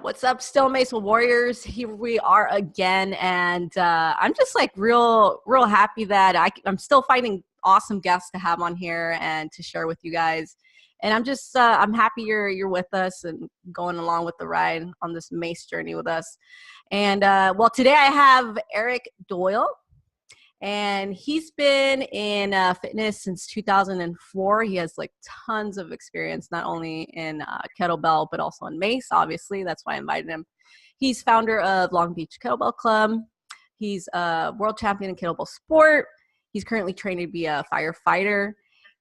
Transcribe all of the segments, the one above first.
What's up, Steel Mace Warriors? Here we are again, and I'm just like real happy that I'm still finding awesome guests to have on here and to share with you guys. And I'm happy you're with us and going along with the ride on this mace journey with us. And well, today I have Eric Doyle. And he's been in fitness since 2004. He has like tons of experience, not only in kettlebell, but also in mace, obviously. That's why I invited him. He's founder of Long Beach Kettlebell Club. He's a world champion in kettlebell sport. He's currently trained to be a firefighter.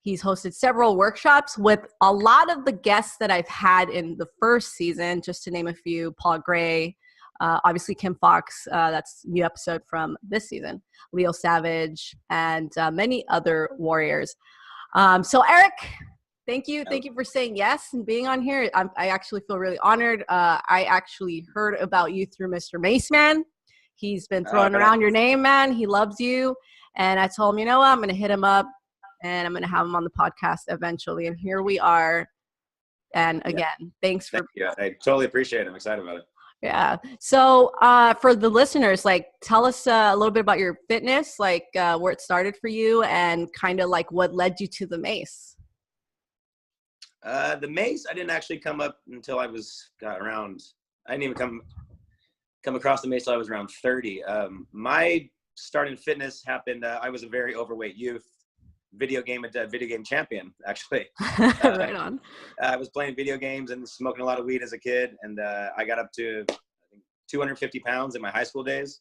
He's hosted several workshops with a lot of the guests that I've had in the first season, just to name a few: Paul Gray, obviously Kim Fox, that's a new episode from this season, Leo Savage, and many other warriors. So Eric, thank you for saying yes and being on here. I actually feel really honored. I actually heard about you through Mr. Mace Man. He's been throwing around your name, man. He loves you. And I told him, you know what, I'm going to hit him up and I'm going to have him on the podcast eventually. And here we are. And again, thanks for. Yeah, I totally appreciate it. I'm excited about it. Yeah. So for the listeners, like, tell us a little bit about your fitness, like where it started for you and kind of like what led you to the mace. The mace, I didn't actually come up until I didn't even come across the mace until I was around 30. My start in fitness happened, I was a very overweight youth, video game champion, actually. Right on. I was playing video games and smoking a lot of weed as a kid, and I got up to, I think, 250 pounds in my high school days,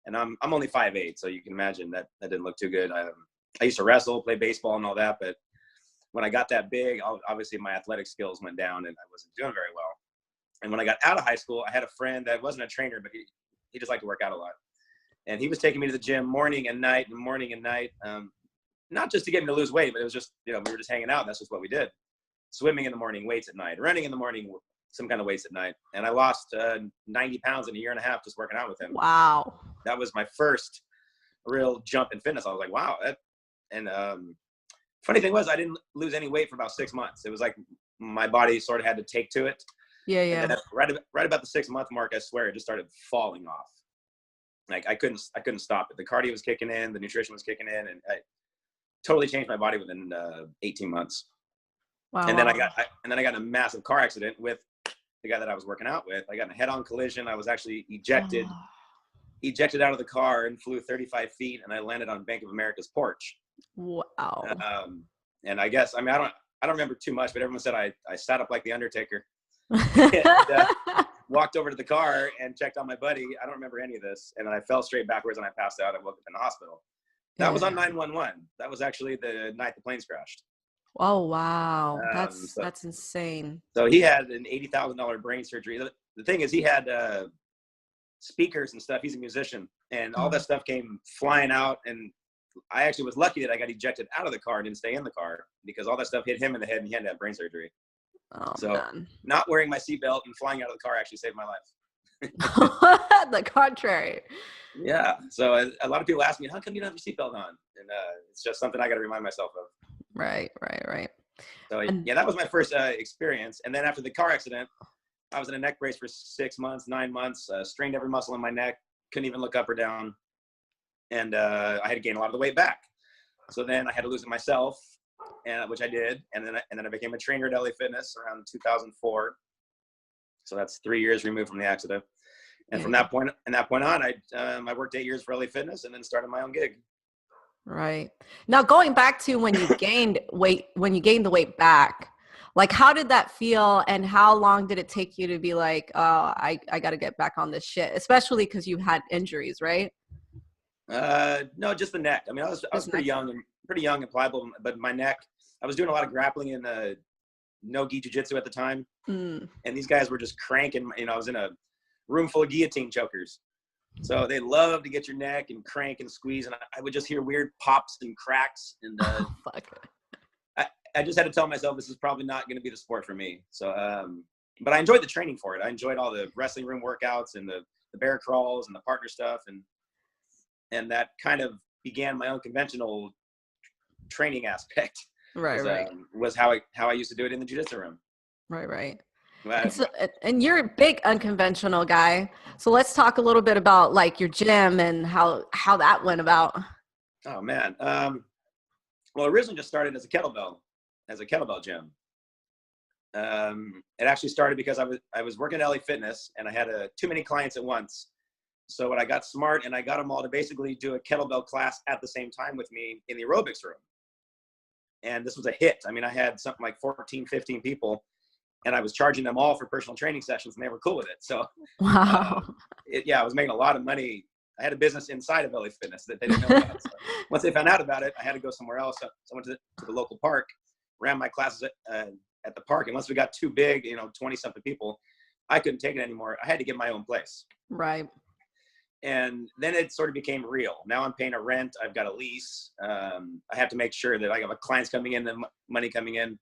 and I'm only 5'8", so you can imagine that didn't look too good. I used to wrestle, play baseball, and all that, but when I got that big, obviously my athletic skills went down, and I wasn't doing very well. And when I got out of high school, I had a friend that wasn't a trainer, but he just liked to work out a lot, and he was taking me to the gym morning and night. Not just to get me to lose weight, but it was just, we were just hanging out. That's just what we did. Swimming in the morning, weights at night. Running in the morning, some kind of weights at night. And I lost 90 pounds in a year and a half just working out with him. Wow. That was my first real jump in fitness. I was like, wow. Funny thing was, I didn't lose any weight for about 6 months. It was like my body sort of had to take to it. Yeah. And then right about the 6-month mark, I swear, it just started falling off. Like I couldn't stop it. The cardio was kicking in, the nutrition was kicking in, and I totally changed my body within 18 months. Wow. And then I got in a massive car accident with the guy that I was working out with. I got in a head-on collision. I was actually ejected out of the car and flew 35 feet, and I landed on Bank of America's porch. Wow. And I guess, I don't remember too much, but everyone said I sat up like the Undertaker and walked over to the car and checked on my buddy. I don't remember any of this. And then I fell straight backwards and I passed out. I woke up in the hospital. That was on 911. That was actually the night the planes crashed. Oh, wow. That's insane. So he had an $80,000 brain surgery. The thing is, he had speakers and stuff. He's a musician, and all that stuff came flying out. And I actually was lucky that I got ejected out of the car and didn't stay in the car, because all that stuff hit him in the head and he had to have brain surgery. Oh, so man. Not wearing my seatbelt and flying out of the car actually saved my life. The contrary. Yeah. So a lot of people ask me, how come you don't have your seatbelt on? And it's just something I got to remind myself of. Right. So that was my first experience. And then after the car accident, I was in a neck brace for 9 months, strained every muscle in my neck, couldn't even look up or down. And I had to gain a lot of the weight back. So then I had to lose it myself, which I did. And then I became a trainer at LA Fitness around 2004. So that's 3 years removed from the accident. And from that point on, I worked 8 years for LA Fitness and then started my own gig. Right. Now, going back to when you gained the weight back, like, how did that feel, and how long did it take you to be like, oh, I got to get back on this shit, especially because you had injuries, right? No, just the neck. I was pretty young and pliable, but my neck, I was doing a lot of grappling in no-gi jiu-jitsu at the time. And these guys were just cranking, I was in a room full of guillotine chokers. So they love to get your neck and crank and squeeze. And I would just hear weird pops and cracks. And I just had to tell myself this is probably not going to be the sport for me. So, but I enjoyed the training for it. I enjoyed all the wrestling room workouts and the bear crawls and the partner stuff. And that kind of began my unconventional training aspect. Right. Was how I used to do it in the jiu-jitsu room. Right. And so, and you're a big unconventional guy. So let's talk a little bit about like your gym and how that went about. Oh man. Well, originally just started as a kettlebell gym. It actually started because I was working at LA Fitness and I had too many clients at once. So when I got smart and I got them all to basically do a kettlebell class at the same time with me in the aerobics room. And this was a hit. I mean, I had something like 14, 15 people and I was charging them all for personal training sessions and they were cool with it. So Wow. I was making a lot of money. I had a business inside of LA Fitness that they didn't know about. So once they found out about it, I had to go somewhere else. So I went to the local park, ran my classes at the park. And once we got too big, 20 something people, I couldn't take it anymore. I had to get my own place. Right. And then it sort of became real. Now I'm paying a rent. I've got a lease. I have to make sure that I have clients coming in and money coming in.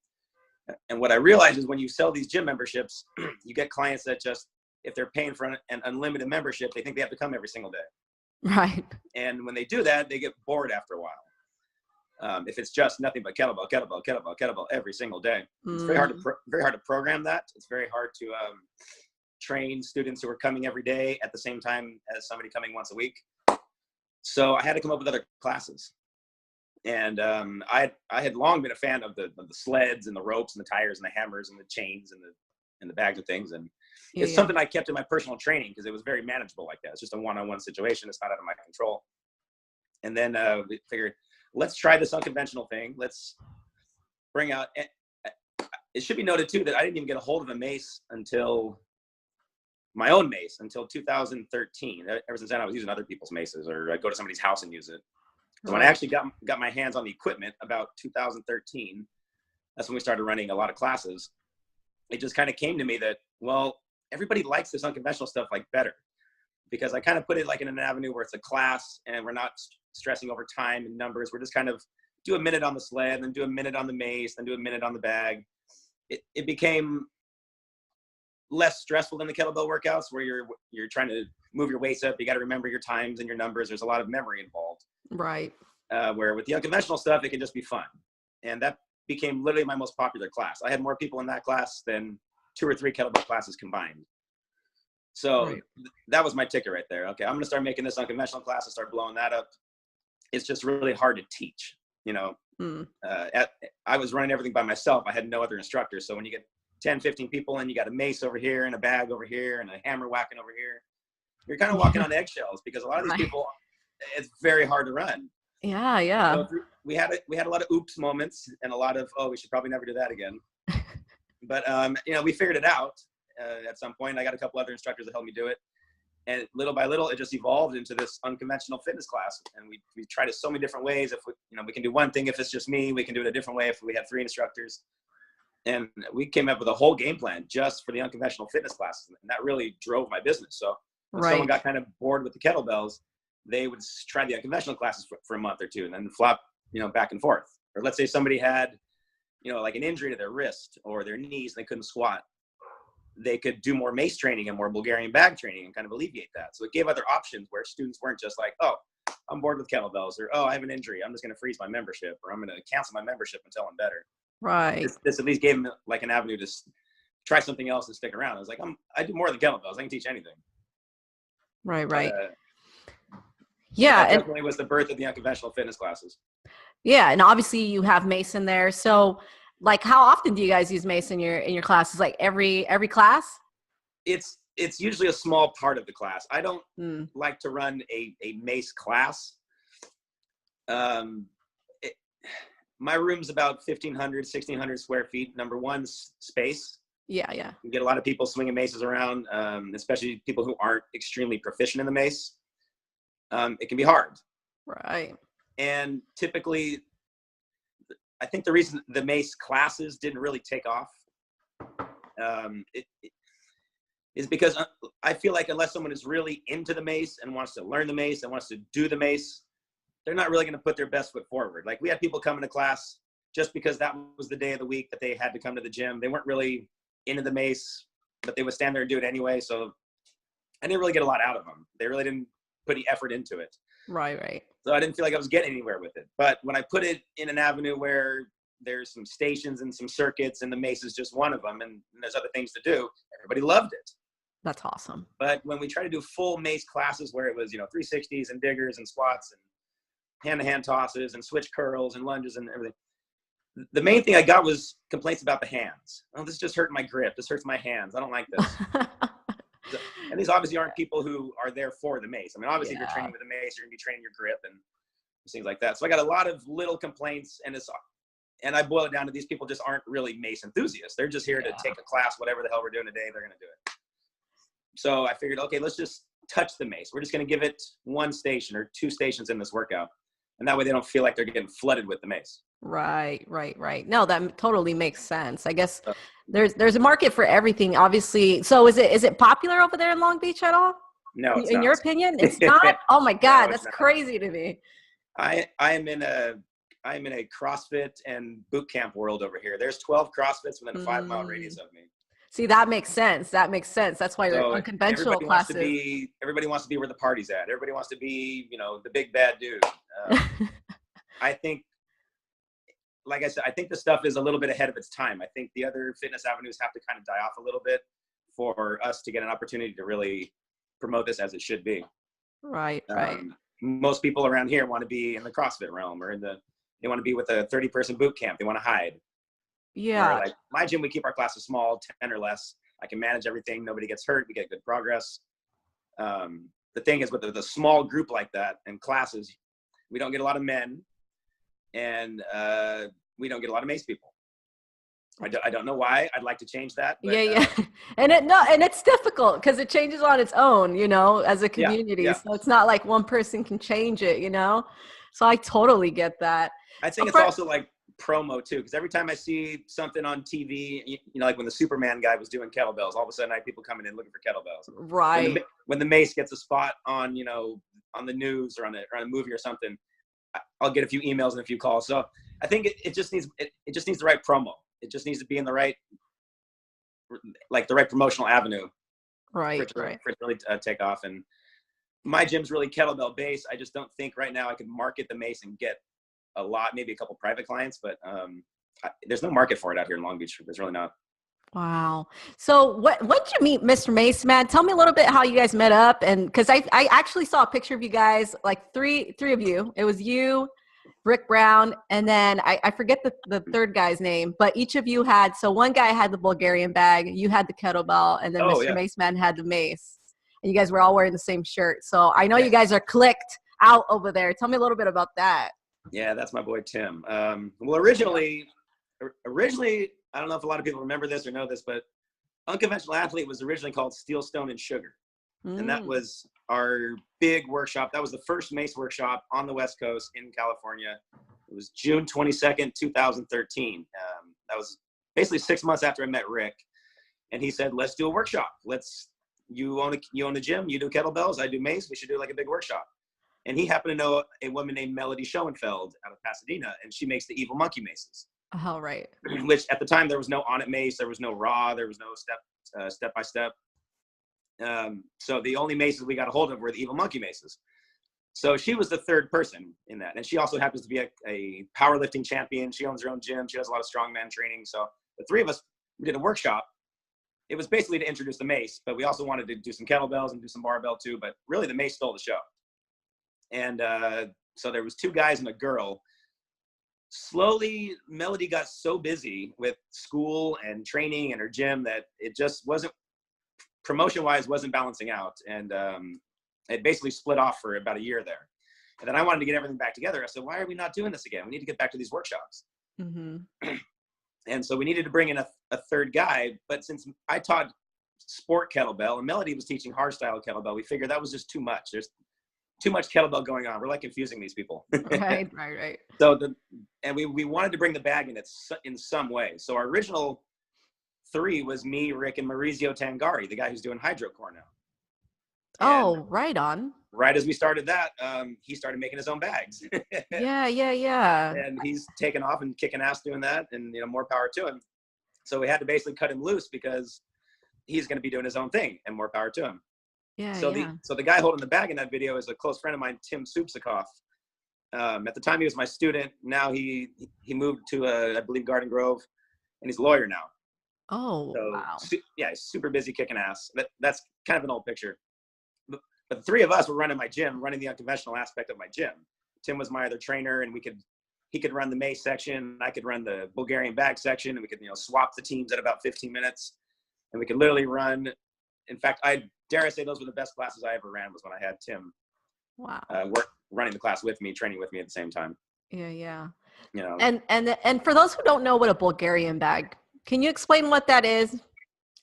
And what I realized is when you sell these gym memberships, you get clients that just, if they're paying for an unlimited membership, they think they have to come every single day. Right. And when they do that, they get bored after a while. If it's just nothing but kettlebell every single day, it's very hard to program that. It's very hard to train students who are coming every day at the same time as somebody coming once a week. So I had to come up with other classes. And I had long been a fan of the sleds and the ropes and the tires and the hammers and the chains and the bags of things. And it's something I kept in my personal training because it was very manageable like that. It's just a one-on-one situation. It's not out of my control. And then we figured, let's try this unconventional thing. Let's bring out, it should be noted too that I didn't even get a hold of a mace until my own mace until 2013. Ever since then, I was using other people's maces, or I'd go to somebody's house and use it. So when I actually got my hands on the equipment about 2013, that's when we started running a lot of classes. It just kind of came to me that, well, everybody likes this unconventional stuff like better, because I kind of put it like in an avenue where it's a class and we're not stressing over time and numbers. We're just kind of do a minute on the sled, then do a minute on the mace, then do a minute on the bag. It became less stressful than the kettlebell workouts where you're trying to move your weights up. You got to remember your times and your numbers. There's a lot of memory involved. Right. Where with the unconventional stuff, it can just be fun. And that became literally my most popular class. I had more people in that class than 2 or 3 kettlebell classes combined. So that was my ticket right there. Okay, I'm going to start making this unconventional class and start blowing that up. It's just really hard to teach, I was running everything by myself. I had no other instructors. So when you get 10, 15 people and you got a mace over here and a bag over here and a hammer whacking over here, you're kind of walking on eggshells because a lot of these people, it's very hard to run. Yeah. So we had a lot of oops moments and a lot of, we should probably never do that again. But, we figured it out at some point. I got a couple other instructors that helped me do it. And little by little, it just evolved into this unconventional fitness class. And we tried it so many different ways. If we can do one thing, if it's just me, we can do it a different way if we had 3 instructors. And we came up with a whole game plan just for the unconventional fitness classes. And that really drove my business. So when someone got kind of bored with the kettlebells, they would try the unconventional classes for a month or 2 and then flop, back and forth. Or let's say somebody had, like an injury to their wrist or their knees and they couldn't squat. They could do more mace training and more Bulgarian bag training and kind of alleviate that. So it gave other options where students weren't just like, oh, I'm bored with kettlebells, or, oh, I have an injury, I'm just going to freeze my membership, or I'm going to cancel my membership until I'm better. Right. This at least gave them like an avenue to try something else and stick around. I was like, I do more than kettlebells. I can teach anything. Right. So that definitely was the birth of the unconventional fitness classes. Yeah. And obviously you have mace in there. So like, how often do you guys use mace in your classes? Like every class? It's usually a small part of the class. I don't like to run a mace class. My room's about 1,500, 1,600 square feet. Number one, space. Yeah. You get a lot of people swinging maces around, especially people who aren't extremely proficient in the mace. It can be hard. Right. And typically, I think the reason the mace classes didn't really take off is because I feel like unless someone is really into the mace and wants to learn the mace and wants to do the mace, they're not really going to put their best foot forward. Like we had people come into class just because that was the day of the week that they had to come to the gym. They weren't really into the mace, but they would stand there and do it anyway. So I didn't really get a lot out of them. They really didn't put any effort into it. Right. So I didn't feel like I was getting anywhere with it. But when I put it in an avenue where there's some stations and some circuits, and the mace is just one of them, and there's other things to do. Everybody loved it. That's awesome. But when we try to do full mace classes where it was, 360s and diggers and squats and hand-to-hand tosses and switch curls and lunges and everything, the main thing I got was complaints about the hands. Oh, this just hurt my grip. This hurts my hands. I don't like this. And these obviously aren't people who are there for the mace. I mean, obviously, if you're training with a mace, you're going to be training your grip and things like that. So I got a lot of little complaints, and I boil it down to these people just aren't really mace enthusiasts. They're just here to take a class, whatever the hell we're doing today, they're going to do it. So I figured, okay, let's just touch the mace. We're just going to give it one station or two stations in this workout. And that way they don't feel like they're getting flooded with the mace. Right. No, that totally makes sense. I guess there's a market for everything, obviously. So is it popular over there in Long Beach at all? No, it's in not. your opinion, it's not. Oh my God, No, that's not. crazy to me. I am in a CrossFit and boot camp world over here. There's 12 CrossFits within a 5-mile radius of me. See, that makes sense. That's why you're unconventional classes. Everybody wants to be where the party's at. Everybody wants to be, the big bad dude. I think, like I said, I think the stuff is a little bit ahead of its time. I think the other fitness avenues have to kind of die off a little bit for us to get an opportunity to really promote this as it should be. Right. Most people around here want to be in the CrossFit realm, or they want to be with a 30-person boot camp. They want to hide. Yeah. Like my gym, we keep our classes small, 10 or less. I can manage everything. Nobody gets hurt. We get good progress. The thing is with the small group like that and classes, we don't get a lot of men, and we don't get a lot of mace people. I don't know why. I'd like to change that. But, and it's difficult because it changes on its own, as a community. Yeah. So it's not like one person can change it, So I totally get that. I think it's also like promo too, because every time I see something on TV, like when the Superman guy was doing kettlebells, all of a sudden I have people coming in looking for kettlebells. Right. When the mace gets a spot on, on the news or on a movie or something, I'll get a few emails and a few calls. So I think it just needs the right promo. It just needs to be in the right promotional avenue. Right. For it to really take off. And my gym's really kettlebell based. I just don't think right now I could market the mace and get maybe a couple private clients, but there's no market for it out here in Long Beach. There's really not. Wow. So when did you meet Mr. Mace, man? Tell me a little bit how you guys met up. And because I actually saw a picture of you guys, like three of you. It was you, Rick Brown, and then I forget the third guy's name, but each of you had, so one guy had the Bulgarian bag, you had the kettlebell, and then Mr. Mace Man had the mace. And you guys were all wearing the same shirt. So I know you guys are clicked out over there. Tell me a little bit about that. Yeah, that's my boy Tim. Well, originally, I don't know if a lot of people remember this or know this, but Unconventional Athlete was originally called Steel, Stone, and Sugar. And that was our big workshop. That was the first mace workshop on the West Coast in California. It was June 22nd, 2013. That was basically 6 months after I met Rick. And he said, let's do a workshop. You own a gym, you do kettlebells, I do mace. We should do like a big workshop. And he happened to know a woman named Melody Schoenfeld out of Pasadena, and she makes the Evil Monkey maces. Oh, right. Which at the time there was no on it mace, there was no raw, there was no step by step. So the only maces we got a hold of were the Evil Monkey maces. So she was the third person in that, and she also happens to be a powerlifting champion. She owns her own gym. She does a lot of strongman training. So the three of us did a workshop. It was basically to introduce the mace, but we also wanted to do some kettlebells and do some barbell too. But really, the mace stole the show. And so there was two guys and a girl. Slowly, Melody got so busy with school and training and her gym that it just wasn't, promotion-wise, wasn't balancing out. And it basically split off for about a year there. And then I wanted to get everything back together. I said, why are we not doing this again? We need to get back to these workshops. Mm-hmm. And so we needed to bring in a third guy. But since I taught sport kettlebell and Melody was teaching hardstyle kettlebell, we figured that was just too much. There's too much kettlebell going on. We're like confusing these people. Right. So we wanted to bring the bag in some way. So our original three was me, Rick, and Maurizio Tangari, the guy who's doing hydrocore now. Oh, right on. Right as we started that, he started making his own bags. Yeah. And he's taken off and kicking ass doing that, and more power to him. So we had to basically cut him loose because he's going to be doing his own thing, and more power to him. So the guy holding the bag in that video is a close friend of mine, Tim Supsikoff. At the time, he was my student. Now he moved to, I believe, Garden Grove, and he's a lawyer now. Oh, So, wow. yeah, he's super busy kicking ass. That's kind of an old picture. But the three of us were running my gym, running the unconventional aspect of my gym. Tim was my other trainer, and he could run the mace section. I could run the Bulgarian bag section, and we could, swap the teams at about 15 minutes. And we could literally run. In fact, I dare say those were the best classes I ever ran, was when I had Tim Wow. running the class with me, training with me at the same time. Yeah. You know. And for those who don't know what a Bulgarian bag, can you explain what that is?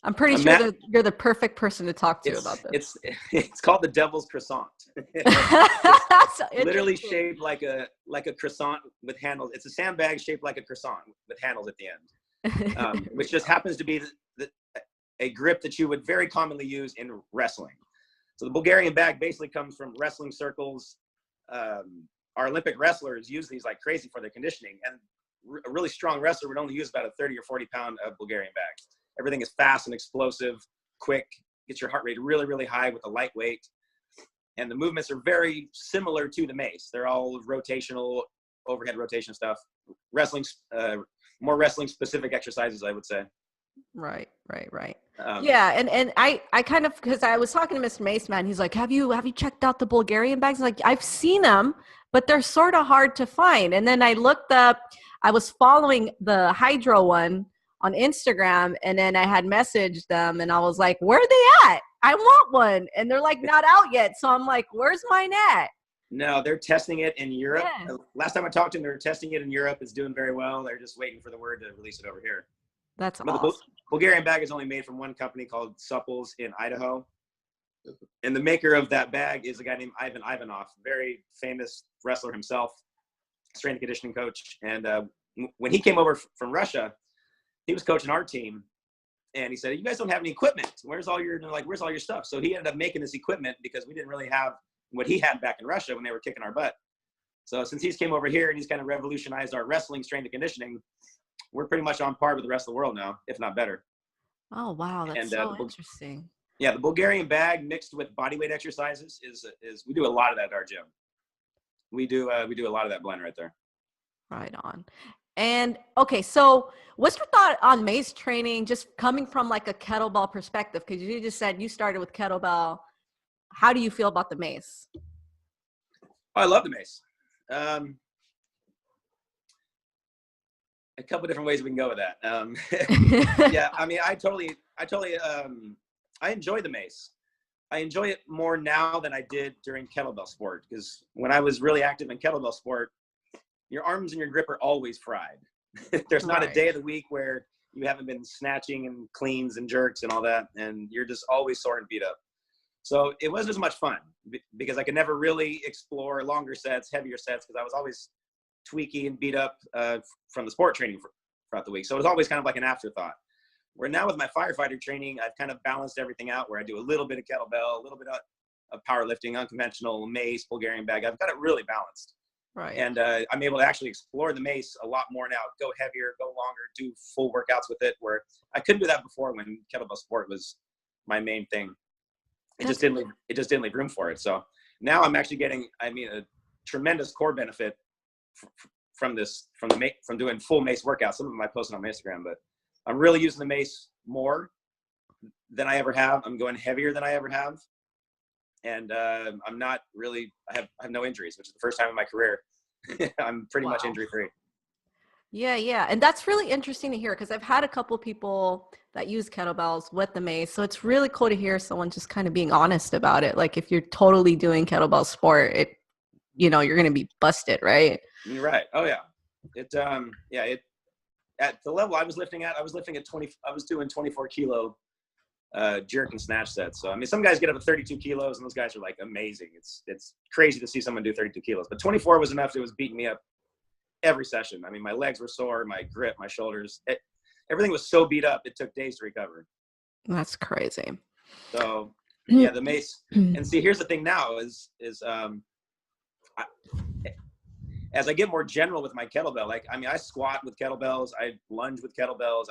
I'm pretty sure that you're the perfect person to talk to about this. It's called the Devil's Croissant. It's literally shaped like a croissant with handles. It's a sandbag shaped like a croissant with handles at the end, which just happens to be a grip that you would very commonly use in wrestling. So the Bulgarian bag basically comes from wrestling circles. Our Olympic wrestlers use these like crazy for their conditioning, and a really strong wrestler would only use about a 30 or 40 pound Bulgarian bag. Everything is fast and explosive, quick, gets your heart rate really, really high with a light weight. And the movements are very similar to the mace. They're all rotational, overhead rotation stuff. Wrestling, more wrestling specific exercises, I would say. Right. Yeah, and I kind of, because I was talking to Mr. Mace, man, he's like, have you checked out the Bulgarian bags? Like, I've seen them, but they're sort of hard to find. And then I looked up, I was following the Hydro one on Instagram, and then I had messaged them, and I was like, where are they at? I want one. And they're like, not out yet. So I'm like, where's mine at? No, they're testing it in Europe. Yeah. Last time I talked to them, they were testing it in Europe. It's doing very well. They're just waiting for the word to release it over here. That's But awesome. the Bulgarian bag is only made from one company called SUPERFOODs in Idaho. And the maker of that bag is a guy named Ivan Ivanov, very famous wrestler himself, strength and conditioning coach. And when he came over from Russia, he was coaching our team. And he said, you guys don't have any equipment. Where's all your stuff? So he ended up making this equipment because we didn't really have what he had back in Russia when they were kicking our butt. So since he's came over here and he's kind of revolutionized our wrestling strength and conditioning, we're pretty much on par with the rest of the world now, if not better. Oh, wow. That's so interesting. Yeah, the Bulgarian bag mixed with bodyweight exercises is we do a lot of that at our gym. We do a lot of that blend right there. Right on. And okay, so what's your thought on mace training, just coming from like a kettlebell perspective? Because you just said you started with kettlebell. How do you feel about the mace? Oh, I love the mace. A couple different ways we can go with that. Yeah, I mean, I enjoy the mace. I enjoy it more now than I did during kettlebell sport, because when I was really active in kettlebell sport, your arms and your grip are always fried. There's not a day of the week where you haven't been snatching and cleans and jerks and all that, and you're just always sore and beat up. So it wasn't as much fun because I could never really explore longer sets, heavier sets, because I was always tweaky and beat up from the sport training throughout the week. So it was always kind of like an afterthought. Where now with my firefighter training, I've kind of balanced everything out, where I do a little bit of kettlebell, a little bit of powerlifting, unconventional, mace, Bulgarian bag. I've got it really balanced. Right. And I'm able to actually explore the mace a lot more now, go heavier, go longer, do full workouts with it, where I couldn't do that before when kettlebell sport was my main thing. It just didn't leave room for it. So now I'm actually getting, a tremendous core benefit from doing full mace workouts. Some of them I posted on my Instagram, but I'm really using the mace more than I ever have. I'm going heavier than I ever have. And I'm not really, I have no injuries, which is the first time in my career. I'm pretty much injury free. Yeah. And that's really interesting to hear, because I've had a couple people that use kettlebells with the mace. So it's really cool to hear someone just kind of being honest about it. Like if you're totally doing kettlebell sport, you're going to be busted, right? You're right. Oh yeah. At the level I was lifting at, I was doing 24 kilo jerk and snatch sets. So, some guys get up to 32 kilos and those guys are like amazing. It's crazy to see someone do 32 kilos, but 24 was enough. It was beating me up every session. My legs were sore, my grip, my shoulders, everything was so beat up. It took days to recover. That's crazy. So yeah, the mace. And see, here's the thing now is as I get more general with my kettlebell, I squat with kettlebells, I lunge with kettlebells,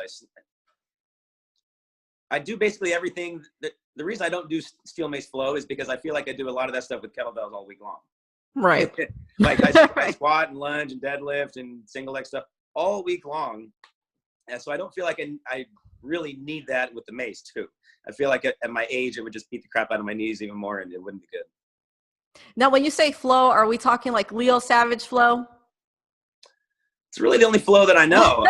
I do basically everything. The reason I don't do steel mace flow is because I feel like I do a lot of that stuff with kettlebells all week long. Right. Like I squat and lunge and deadlift and single leg stuff all week long. And so I don't feel like I really need that with the mace too. I feel like at my age, it would just beat the crap out of my knees even more, and it wouldn't be good. Now, when you say flow, are we talking like Leo Savage flow? It's really the only flow that I know.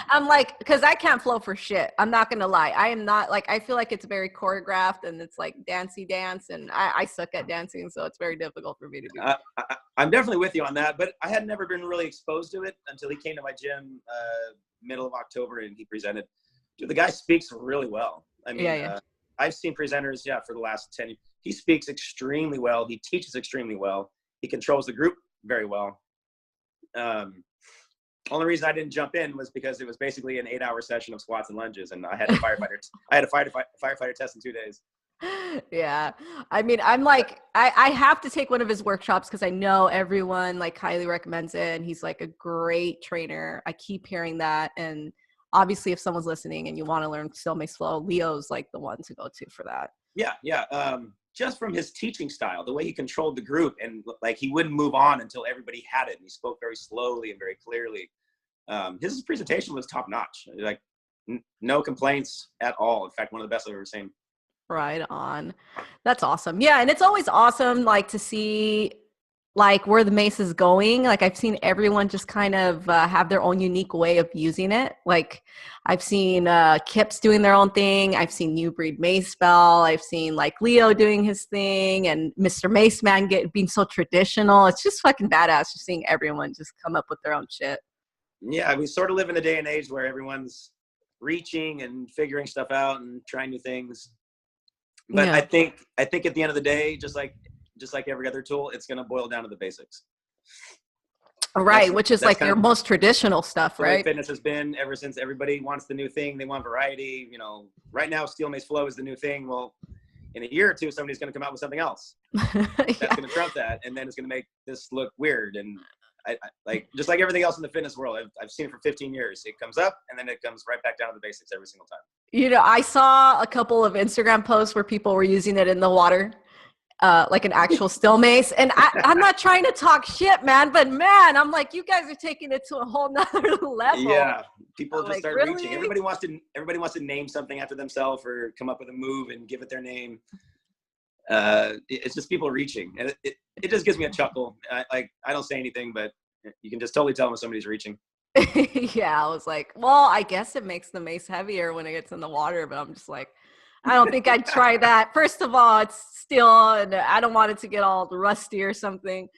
I'm like, because I can't flow for shit. I'm not going to lie. I am not like, I feel like it's very choreographed and it's like dancey dance. And I suck at dancing. So it's very difficult for me to do. I'm definitely with you on that. But I had never been really exposed to it until he came to my gym middle of October and he presented. Dude, the guy speaks really well. I mean, I've seen presenters, for the last 10 years. He speaks extremely well. He teaches extremely well. He controls the group very well. Only reason I didn't jump in was because it was basically an 8-hour session of squats and lunges, and I had a firefighter test in 2 days. Yeah. I mean, I'm like, I have to take one of his workshops because I know everyone like highly recommends it, and he's like a great trainer. I keep hearing that. And obviously if someone's listening and you want to learn Steel Mace flow, Leo's like the one to go to for that. Yeah. Just from his teaching style, the way he controlled the group, and like he wouldn't move on until everybody had it. And he spoke very slowly and very clearly. His presentation was top notch. Like no complaints at all. In fact, one of the best I've ever seen. Right on. That's awesome. Yeah. And it's always awesome like to see like where the mace is going. Like I've seen everyone just kind of have their own unique way of using it. Like I've seen Kips doing their own thing. I've seen New Breed Mace Bell. I've seen like Leo doing his thing and Mr. Mace Man being so traditional. It's just fucking badass just seeing everyone just come up with their own shit. Yeah, we sort of live in a day and age where everyone's reaching and figuring stuff out and trying new things. But I think at the end of the day, just like every other tool, it's going to boil down to the basics. Right, which is like your most traditional stuff, right? Fitness has been ever since. Everybody wants the new thing. They want variety. You know, right now, Steel Mace Flow is the new thing. Well, in a year or two, somebody's going to come out with something else that's going to trump that, and then it's going to make this look weird. And I like just like everything else in the fitness world, I've seen it for 15 years. It comes up, and then it comes right back down to the basics every single time. You know, I saw a couple of Instagram posts where people were using it in the water. Like an actual Steel Mace. And I'm not trying to talk shit, man, but man, I'm like, you guys are taking it to a whole nother level. Yeah. People just like, start really? reaching. Everybody wants to name something after themselves or come up with a move and give it their name. It's just people reaching. And it just gives me a chuckle. I don't say anything, but you can just totally tell when somebody's reaching. Yeah. I was like, well, I guess it makes the mace heavier when it gets in the water, but I'm just like, I don't think I'd try that. First of all, it's steel and I don't want it to get all rusty or something.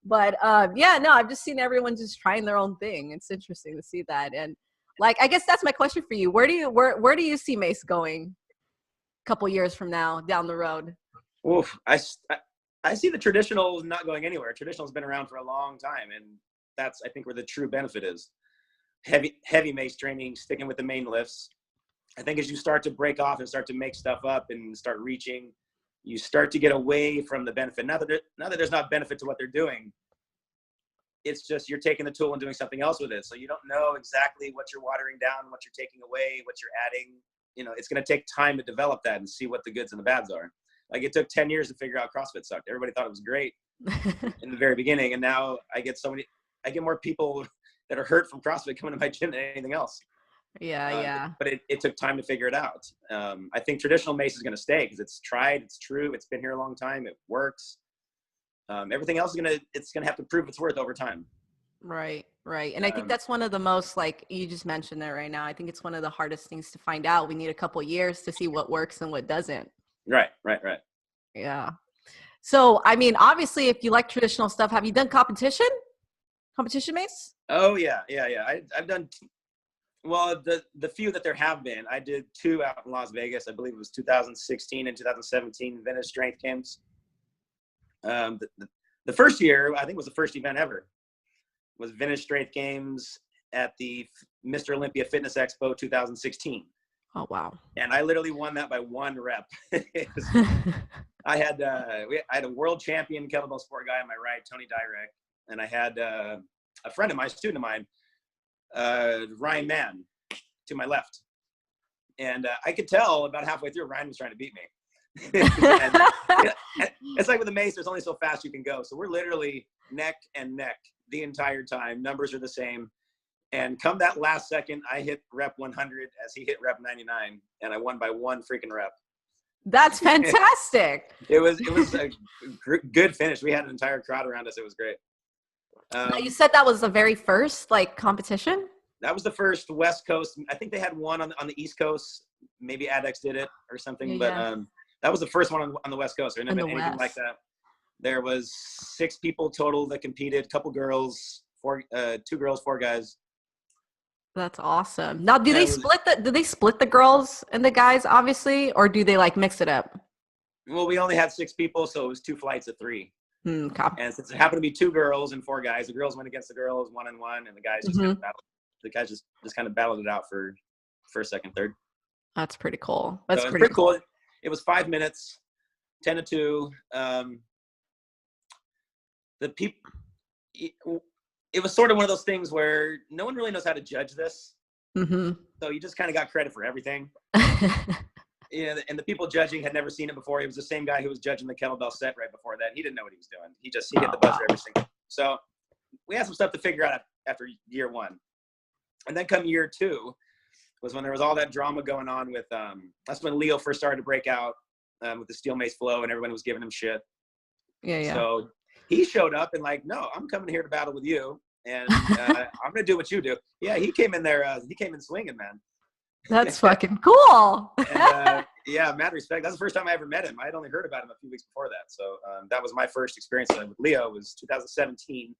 But yeah, no, I've just seen everyone just trying their own thing. It's interesting to see that. And like, I guess that's my question for you. Where do you see Mace going a couple years from now down the road? Oof, I see the traditional not going anywhere. Traditional has been around for a long time. And that's, I think, where the true benefit is. Heavy mace training, sticking with the main lifts. I think as you start to break off and start to make stuff up and start reaching, you start to get away from the benefit. Not that there's not benefit to what they're doing. It's just you're taking the tool and doing something else with it. So you don't know exactly what you're watering down, what you're taking away, what you're adding. You know, it's going to take time to develop that and see what the goods and the bads are. Like it took 10 years to figure out CrossFit sucked. Everybody thought it was great in the very beginning. And now I get more people that are hurt from CrossFit coming to my gym than anything else. Yeah. But it took time to figure it out. I think traditional mace is going to stay because it's tried, it's true, it's been here a long time, it works. Everything else it's gonna have to prove its worth over time. Right. And I think that's one of the most, like you just mentioned there right now. I think it's one of the hardest things to find out. We need a couple years to see what works and what doesn't. Right. Yeah. So, I mean, obviously, if you like traditional stuff, have you done competition mace? Oh yeah. I've done. Well, the few that there have been, I did 2 out in Las Vegas. I believe it was 2016 and 2017 Venice Strength Camps. The first year, I think was the first event ever, was Venice Strength Games at the Mr. Olympia Fitness Expo 2016. Oh, wow. And I literally won that by 1 rep. I had a world champion kettlebell sport guy on my right, Tony Dyrek, and I had a friend of mine, student of mine, Ryan Mann, to my left. And I could tell about halfway through Ryan was trying to beat me. It's like with the mace, there's only so fast you can go. So we're literally neck and neck the entire time. Numbers are the same. And come that last second, I hit rep 100 as he hit rep 99, and I won by one freaking rep. That's fantastic. It was a good finish. We had an entire crowd around us. It was great. You said that was the very first like competition? That was the first West Coast. I think they had one on the East Coast. Maybe ADEX did it or something, but that was the first one on the West Coast. There never been anything like that. There was 6 people total that competed. Couple girls, 2 girls, 4 guys. That's awesome. Now, do they split the girls and the guys, obviously, or do they like mix it up? Well, we only had 6 people, so it was 2 flights of 3. Okay. And since it happened to be 2 girls and 4 guys, the girls went against the girls 1-on-1, and the guys just kind of battled. The guys just kind of battled it out for first, second, third. That's pretty cool. That's so pretty cool. It was 5 minutes, 10-2. The people. It was sort of one of those things where no one really knows how to judge this. So you just kind of got credit for everything. And the people judging had never seen it before. It was the same guy who was judging the kettlebell set right before that. He didn't know what he was doing. He hit the buzzer every single. So we had some stuff to figure out after year 1. And then come year 2 was when there was all that drama going on with, that's when Leo first started to break out with the Steel Mace flow, and everyone was giving him shit. Yeah. So he showed up and like, no, I'm coming here to battle with you, and I'm going to do what you do. Yeah, he came in there. He came in swinging, man. That's fucking cool. And, yeah, mad respect. That's the first time I ever met him. I had only heard about him a few weeks before that. So that was my first experience with Leo. It was 2017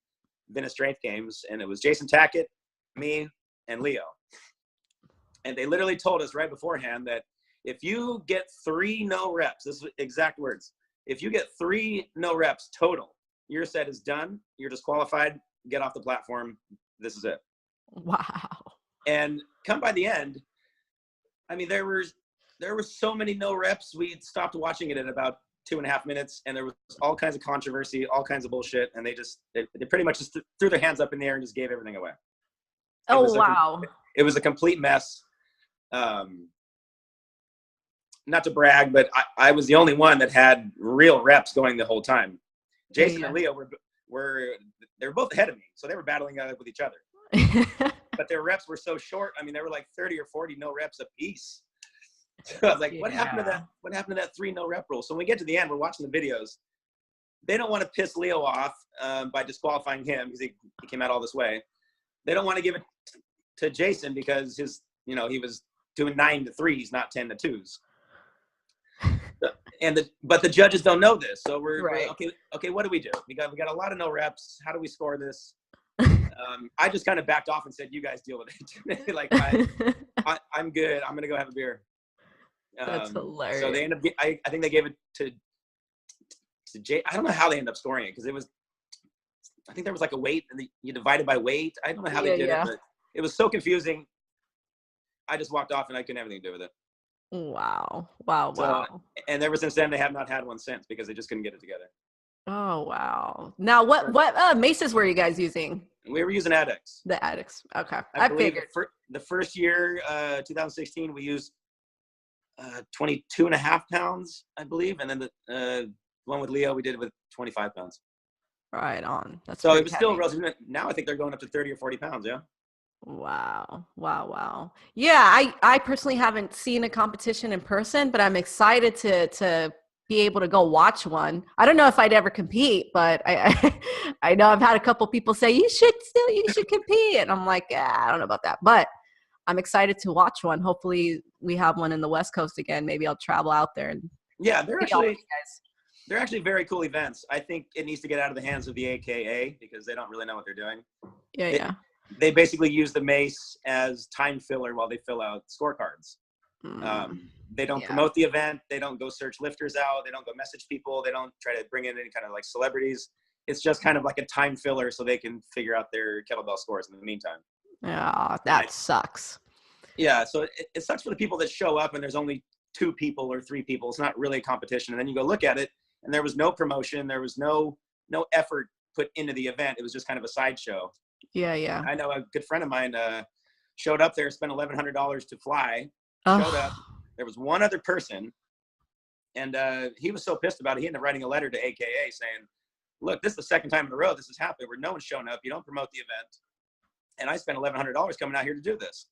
Venice Strength Games, and it was Jason Tackett, me, and Leo. And they literally told us right beforehand that if you get 3 no reps, this is exact words, if you get 3 no reps total, your set is done. You're disqualified. Get off the platform. This is it. Wow. And come by the end, I mean, there were so many no reps. We stopped watching it at about 2.5 minutes, and there was all kinds of controversy, all kinds of bullshit, and they pretty much just threw their hands up in the air and just gave everything away. Oh, wow. It was a complete mess. Not to brag, but I was the only one that had real reps going the whole time. Jason and Leo they were both ahead of me, so they were battling with each other. But their reps were so short. I mean, they were like 30 or 40 no reps a piece. So I was like, what happened to that? What happened to that 3 no rep rule? So when we get to the end, we're watching the videos. They don't want to piss Leo off by disqualifying him because he came out all this way. They don't want to give it to Jason because he was doing 9 to 3s, not 10 to 2s. But the judges don't know this, so we're okay. What do we do? We got a lot of no reps. How do we score this? I just kind of backed off and said, "You guys deal with it." Like I'm good. I'm gonna go have a beer. That's hilarious. So they end up. I think they gave it to Jay. I don't know how they ended up scoring it because it was. I think there was like a weight, and you divided by weight. I don't know how they did it, but it was so confusing. I just walked off, and I couldn't have anything to do with it. Wow. And ever since then, they have not had one since because they just couldn't get it together. Oh, wow. Now, what maces were you guys using? We were using ADEX. The ADEX. Okay. I figured. The first year, 2016, we used 22.5 pounds, I believe. And then the one with Leo, we did it with 25 pounds. Right on. That's so it was still relatively. Now I think they're going up to 30 or 40 pounds, yeah? Wow. Yeah, I personally haven't seen a competition in person, but I'm excited to be able to go watch one. I don't know if I'd ever compete, but I know I've had a couple people say you should compete, and I'm like, I don't know about that, but I'm excited to watch one. Hopefully we have one in the West Coast again. Maybe I'll travel out there and they're actually very cool events. I think it needs to get out of the hands of the AKA because they don't really know what they're doing. Yeah. They basically use the mace as time filler while they fill out scorecards. They don't promote the event. They don't go search lifters out. They don't go message people. They don't try to bring in any kind of like celebrities. It's just kind of like a time filler so they can figure out their kettlebell scores in the meantime. Yeah, that sucks. Yeah, so it sucks for the people that show up and there's only 2 people or 3 people. It's not really a competition. And then you go look at it and there was no promotion. There was no effort put into the event. It was just kind of a sideshow. Yeah. I know a good friend of mine showed up there, spent $1,100 to fly, showed up. There was one other person And he was so pissed about it, he ended up writing a letter to AKA saying, look, this is the second time in a row this has happened where no one's shown up. You don't promote the event. And I spent $1,100 coming out here to do this.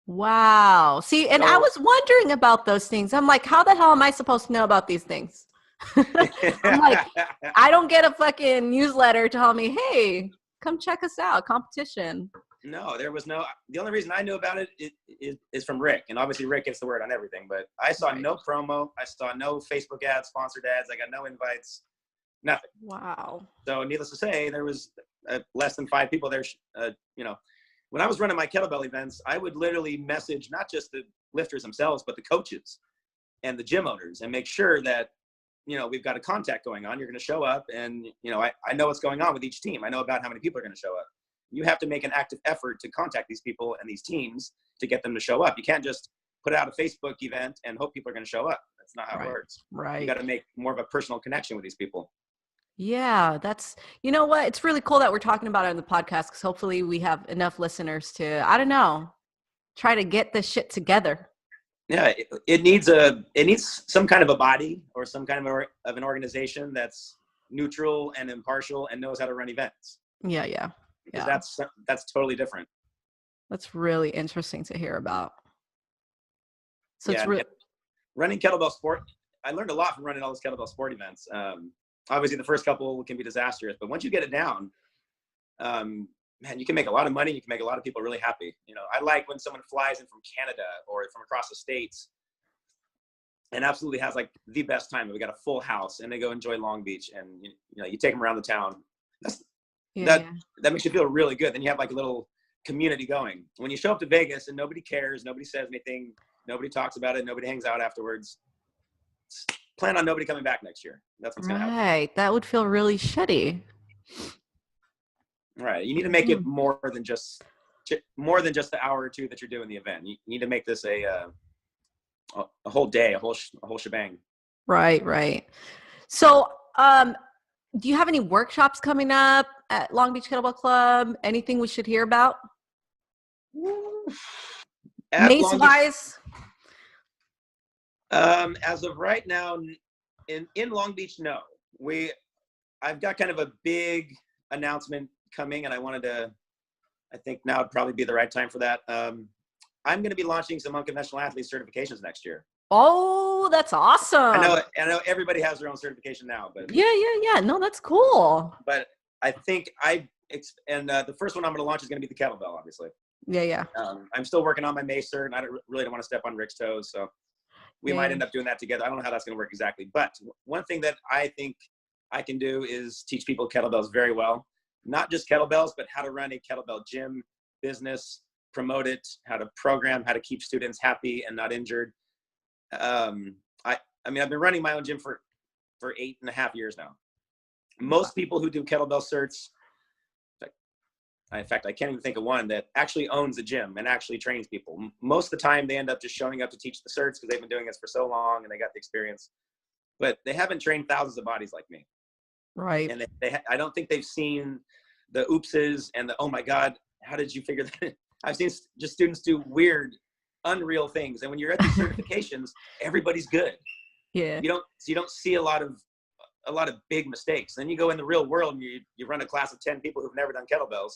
Wow. See, and I was wondering about those things. I'm like, how the hell am I supposed to know about these things? I'm like, I don't get a fucking newsletter telling me, hey, come check us out, competition. No, there was no, the only reason I knew about it is from Rick. And obviously Rick gets the word on everything, but I saw no promo. I saw no Facebook ads, sponsored ads. I got no invites, nothing. Wow. So needless to say, there was less than 5 people there. You know, when I was running my kettlebell events, I would literally message not just the lifters themselves, but the coaches and the gym owners and make sure that, you know, we've got a contact going on. You're going to show up and, you know, I know what's going on with each team. I know about how many people are going to show up. You have to make an active effort to contact these people and these teams to get them to show up. You can't just put out a Facebook event and hope people are going to show up. That's not how it works. Right. You got to make more of a personal connection with these people. Yeah, that's, you know what? It's really cool that we're talking about it on the podcast because hopefully we have enough listeners to, I don't know, try to get this shit together. Yeah, it needs some kind of a body or some kind of an organization that's neutral and impartial and knows how to run events. Yeah. Because that's totally different. That's really interesting to hear about. So it's really running kettlebell sport. I learned a lot from running all those kettlebell sport events. Obviously the first couple can be disastrous, but once you get it down, man, you can make a lot of money. You can make a lot of people really happy. You know, I like when someone flies in from Canada or from across the States and absolutely has like the best time. We got a full house and they go enjoy Long Beach and, you know, you take them around the town. That makes you feel really good. Then you have like a little community going. When you show up to Vegas and nobody cares, nobody says anything, nobody talks about it, nobody hangs out afterwards, plan on nobody coming back next year. That's what's going to happen. Right. That would feel really shitty. Right. You need to make it more than just the hour or two that you're doing the event. You need to make this a whole day, a whole shebang. Right. So, do you have any workshops coming up at Long Beach Kettlebell Club? Anything we should hear about? Mace-wise? As of right now, in Long Beach, no. I've got kind of a big announcement coming, and I think now would probably be the right time for that. I'm going to be launching some unconventional athlete certifications next year. Oh, that's awesome. I know everybody has their own certification now, but yeah. No, that's cool. But I think the first one I'm going to launch is going to be the kettlebell, obviously. Yeah. I'm still working on my Mace cert, and I really don't want to step on Rick's toes, so we might end up doing that together. I don't know how that's going to work exactly, but one thing that I think I can do is teach people kettlebells very well. Not just kettlebells, but how to run a kettlebell gym business, promote it, how to program, how to keep students happy and not injured. I mean, I've been running my own gym for 8.5 years now. Most people who do kettlebell certs, in fact, I can't even think of one that actually owns a gym and actually trains people. Most of the time, they end up just showing up to teach the certs because they've been doing this for so long and they got the experience. But they haven't trained thousands of bodies like me. Right. And I don't think they've seen the oopses and the, oh my God, how did you figure that? I've seen just students do weird, unreal things. And when you're at these certifications, everybody's good. Yeah. You don't see a lot of big mistakes. Then you go in the real world and you run a class of 10 people who've never done kettlebells.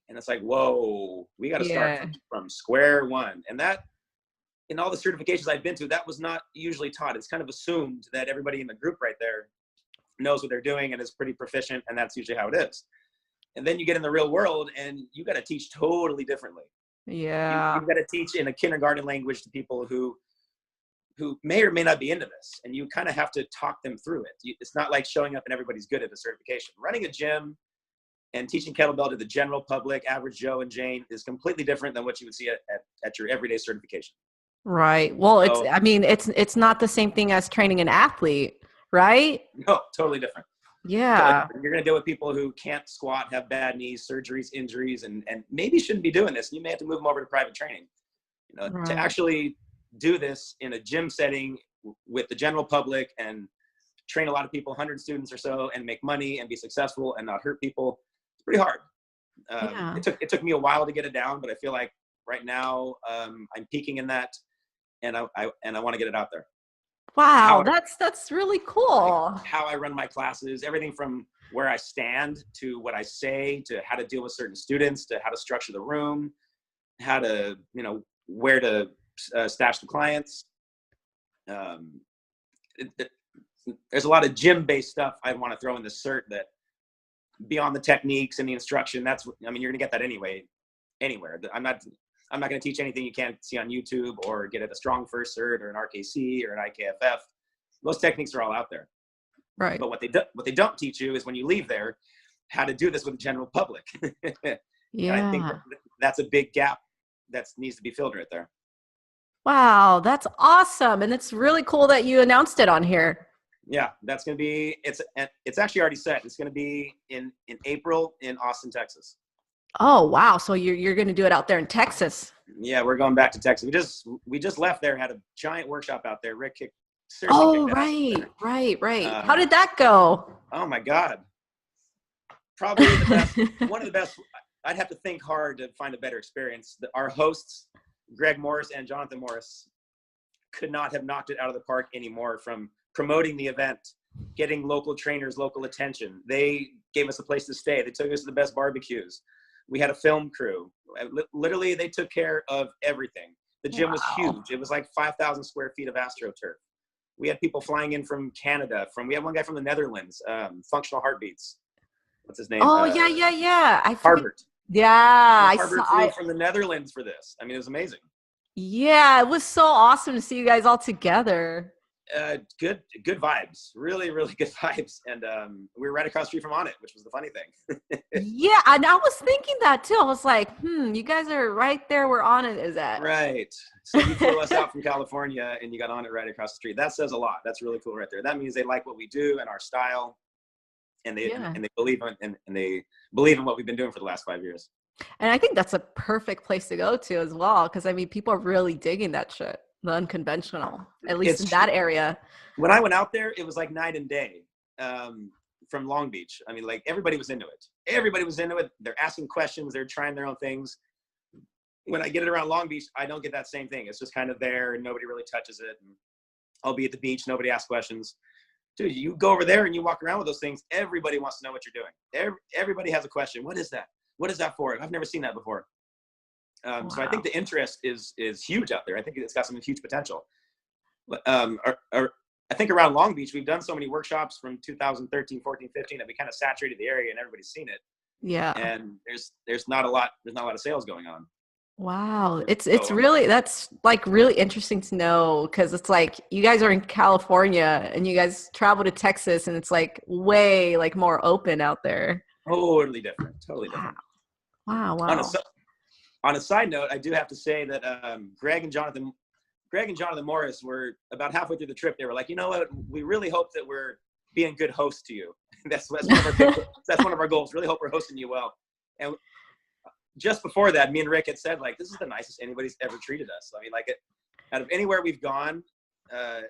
And it's like, whoa, we got to start from square one. And that, in all the certifications I've been to, that was not usually taught. It's kind of assumed that everybody in the group right there knows what they're doing and is pretty proficient. And that's usually how it is. And then you get in the real world and you got to teach totally differently. Yeah. You've got to teach in a kindergarten language to people who may or may not be into this. And you kind of have to talk them through it. It's not like showing up and everybody's good at a certification. Running a gym and teaching kettlebell to the general public, average Joe and Jane, is completely different than what you would see at your everyday certification. Right. Well, it's not the same thing as training an athlete, right? No, totally different. Yeah. So you're going to deal with people who can't squat, have bad knees, surgeries, injuries, and maybe shouldn't be doing this. You may have to move them over to private training. To actually do this in a gym setting with the general public and train a lot of people, 100 students or so, and make money and be successful and not hurt people. It's pretty hard. It took me a while to get it down, but I feel like right now I'm peaking in that, and I want to get it out there. Wow, that's really like cool. how I run my classes, everything from where I stand to what I say to how to deal with certain students to how to structure the room, how to, where to stash the clients. There's a lot of gym-based stuff I want to throw in the cert that beyond the techniques and the instruction, you're going to get that anywhere. I'm not going to teach anything you can't see on YouTube or get at a Strong First Cert or an RKC or an IKFF. Those techniques are all out there. Right. But what they don't teach you is when you leave there, how to do this with the general public. Yeah. And I think that's a big gap that needs to be filled right there. Wow, that's awesome. And it's really cool that you announced it on here. Yeah, that's going to be, it's actually already set. It's going to be in April in Austin, Texas. Oh, wow. So you're going to do it out there in Texas. Yeah, we're going back to Texas. We just left there, had a giant workshop out there. Rick kicked. Oh, right. How did that go? Oh my God. Probably the best, one of the best. I'd have to think hard to find a better experience. Our hosts, Greg Morris and Jonathan Morris, could not have knocked it out of the park anymore, from promoting the event, getting local trainers, local attention. They gave us a place to stay. They took us to the best barbecues. We had a film crew. Literally, they took care of everything. The gym was huge. It was like 5,000 square feet of AstroTurf. We had people flying in from Canada. We had one guy from the Netherlands, Functional Heartbeats. What's his name? Oh, yeah. Harbert. Yeah. Harbert flew from the Netherlands for this. I mean, it was amazing. Yeah, it was so awesome to see you guys all together. Good vibes. Really, really good vibes. And we were right across the street from On It, which was the funny thing. Yeah, and I was thinking that too. I was like, you guys are right there where On It is at. Right. So you flew us out from California and you got On It right across the street. That says a lot. That's really cool right there. That means they like what we do and our style. And they believe in what we've been doing for the last 5 years. And I think that's a perfect place to go to as well, because I mean, people are really digging that shit, the unconventional, at least in that area. When I went out there, it was like night and day from Long Beach. I mean, like everybody was into it. They're asking questions. They're trying their own things. When I get it around Long Beach, I don't get that same thing. It's just kind of there and nobody really touches it. And I'll be at the beach. Nobody asks questions. Dude, you go over there and you walk around with those things. Everybody wants to know what you're doing. Everybody has a question. What is that? What is that for? I've never seen that before. Wow. So I think the interest is huge out there. I think it's got some huge potential. But I think around Long Beach, we've done so many workshops from 2013, 14, 15 that we kind of saturated the area and everybody's seen it. Yeah. And there's not a lot of sales going on. Wow. It's really, that's like really interesting to know, because it's like you guys are in California and you guys travel to Texas and it's like way like more open out there. Totally different. Wow. On a side note, I do have to say that Greg and Jonathan Morris were about halfway through the trip. They were like, you know what? We really hope that we're being good hosts to you. That's one of our goals. Really hope we're hosting you well. And just before that, me and Rick had said, like, this is the nicest anybody's ever treated us. I mean, like, out of anywhere we've gone,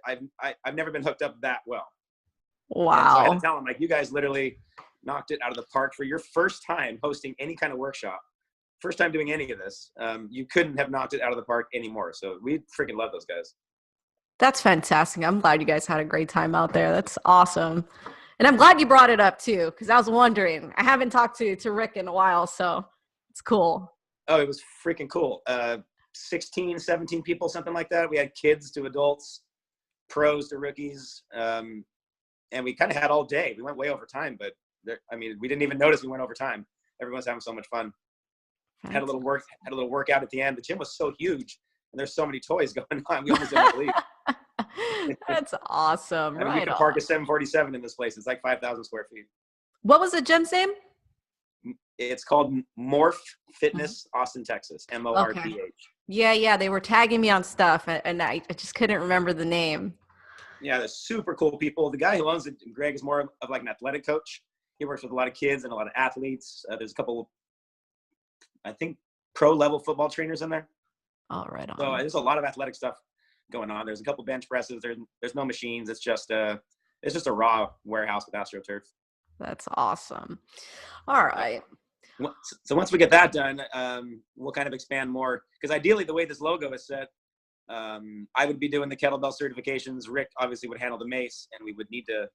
I've never been hooked up that well. Wow. And so I had to tell him, like, you guys literally knocked it out of the park for your first time hosting any kind of workshop. First time doing any of this. You couldn't have knocked it out of the park anymore. So we freaking love those guys. That's fantastic. I'm glad you guys had a great time out there. That's awesome. And I'm glad you brought it up too, because I was wondering. I haven't talked to Rick in a while, so it's cool. Oh, it was freaking cool. 16, 17 people, something like that. We had kids to adults, pros to rookies. And we kind of had all day. We went way over time, but we didn't even notice we went over time. Everyone's having so much fun. Had a little workout at the end. The gym was so huge and there's so many toys going on. We almost didn't believe. That's awesome. I mean, you can park a 747 in this place. It's like 5,000 square feet. What was the gym's name? It's called Morph Fitness, Austin, Texas. MORPH. Okay. Yeah. They were tagging me on stuff and I just couldn't remember the name. Yeah, they're super cool people. The guy who owns it, Greg, is more of like an athletic coach. He works with a lot of kids and a lot of athletes. There's a couple, I think, pro level football trainers in there. Oh, right on. So there's a lot of athletic stuff going on. There's a couple bench presses. There's no machines. It's just a raw warehouse with AstroTurf. That's awesome. All right. So once we get that done, we'll kind of expand more, because ideally the way this logo is set, I would be doing the kettlebell certifications. Rick obviously would handle the mace, and we would need to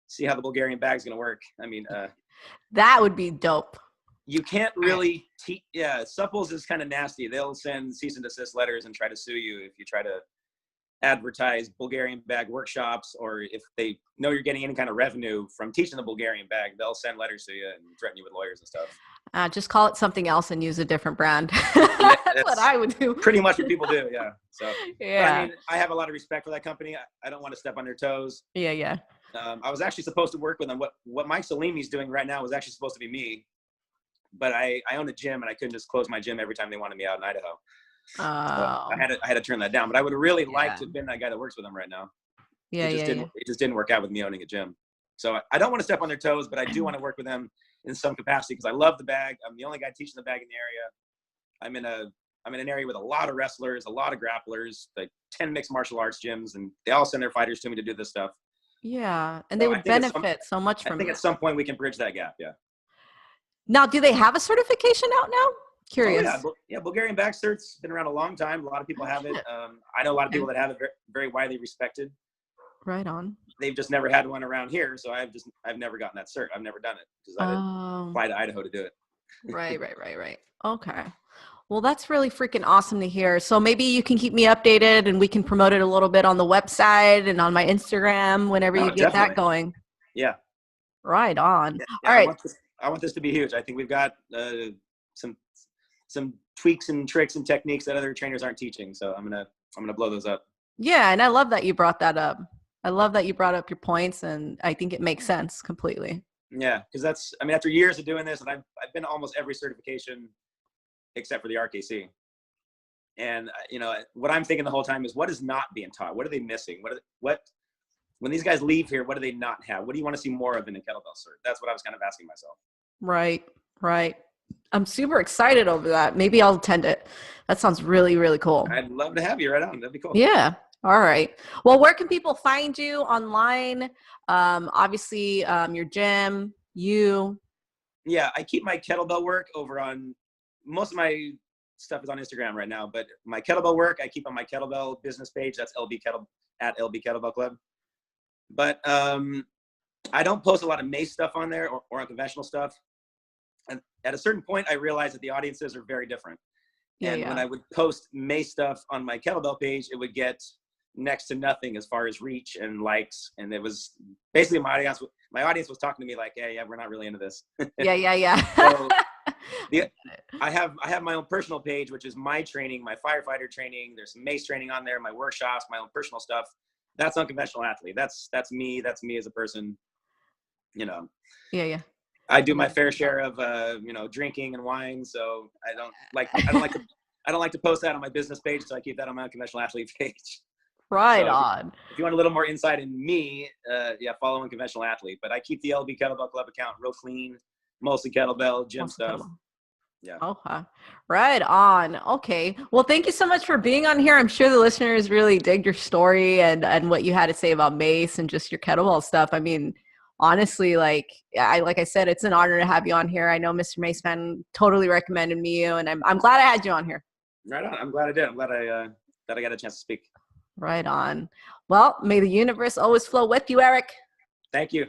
see how the Bulgarian bag's going to work. I mean, that would be dope. You can't really teach. Yeah, Supples is kind of nasty. They'll send cease and desist letters and try to sue you if you try to advertise Bulgarian bag workshops, or if they know you're getting any kind of revenue from teaching the Bulgarian bag, they'll send letters to you and threaten you with lawyers and stuff. Just call it something else and use a different brand. Yeah, that's what I would do. Pretty much what people do. Yeah. So yeah, I mean, I have a lot of respect for that company. I don't want to step on their toes. Yeah. I was actually supposed to work with them. What Mike Salimi's doing right now was actually supposed to be me, but I own a gym and I couldn't just close my gym every time they wanted me out in Idaho. So I had to turn that down, but I would have really liked to have been that guy that works with them right now. It just didn't work out with me owning a gym. So I don't want to step on their toes, but I do want to work with them in some capacity because I love the bag. I'm the only guy teaching the bag in the area. I'm in an area with a lot of wrestlers, a lot of grapplers, like 10 mixed martial arts gyms, and they all send their fighters to me to do this stuff. Yeah, and they would benefit so much from it. I think at some point we can bridge that gap, yeah. Now, do they have a certification out now? Curious. Oh, yeah, Bulgarian bag cert's been around a long time. A lot of people have it. I know a lot of people that have it, very, very widely respected. Right on. They've just never had one around here, so I've never gotten that cert. I've never done it because I didn't fly to Idaho to do it. Right. Okay. Well, that's really freaking awesome to hear. So maybe you can keep me updated and we can promote it a little bit on the website and on my Instagram whenever you get that going. Yeah. Right on. Yeah, all right. I want this to be huge. I think we've got some tweaks and tricks and techniques that other trainers aren't teaching. So I'm gonna blow those up. Yeah, and I love that you brought that up. I love that you brought up your points, and I think it makes sense completely. Yeah, because after years of doing this, and I've been to almost every certification except for the RKC. And what I'm thinking the whole time is, what is not being taught? What are they missing? What when these guys leave here, what do they not have? What do you want to see more of in a kettlebell cert? That's what I was kind of asking myself. Right. I'm super excited over that. Maybe I'll attend it. That sounds really, really cool. I'd love to have you right on. That'd be cool. Yeah. All right. Well, where can people find you online? Obviously, your gym, you. Yeah, I keep my kettlebell work over on, most of my stuff is on Instagram right now, but my kettlebell work I keep on my kettlebell business page. That's at LB Kettlebell Club. But I don't post a lot of mace stuff on there or unconventional stuff. And at a certain point, I realized that the audiences are very different. And when I would post mace stuff on my kettlebell page, it would get next to nothing as far as reach and likes. And it was basically my audience was talking to me like, hey, yeah, we're not really into this. Yeah. So I have my own personal page, which is my training, my firefighter training. There's some mace training on there, my workshops, my own personal stuff. That's Unconventional Athlete. That's me. That's me as a person. Yeah. I do my fair share of drinking and wine, so I don't like to post that on my business page, so I keep that on my Unconventional Athlete page. Right so on. If you want a little more insight in me, follow Unconventional Athlete. But I keep the LB Kettlebell Club account real clean, mostly kettlebell, gym stuff. Yeah. Okay. Right on. Okay. Well, thank you so much for being on here. I'm sure the listeners really dig your story and what you had to say about mace and just your kettlebell stuff. I mean, honestly, like I said, it's an honor to have you on here. I know Mr. Mace fan totally recommended me you, and I'm glad I had you on here. Right on. I'm glad I did. I'm glad I got a chance to speak. Right on. Well, may the universe always flow with you, Eric. Thank you.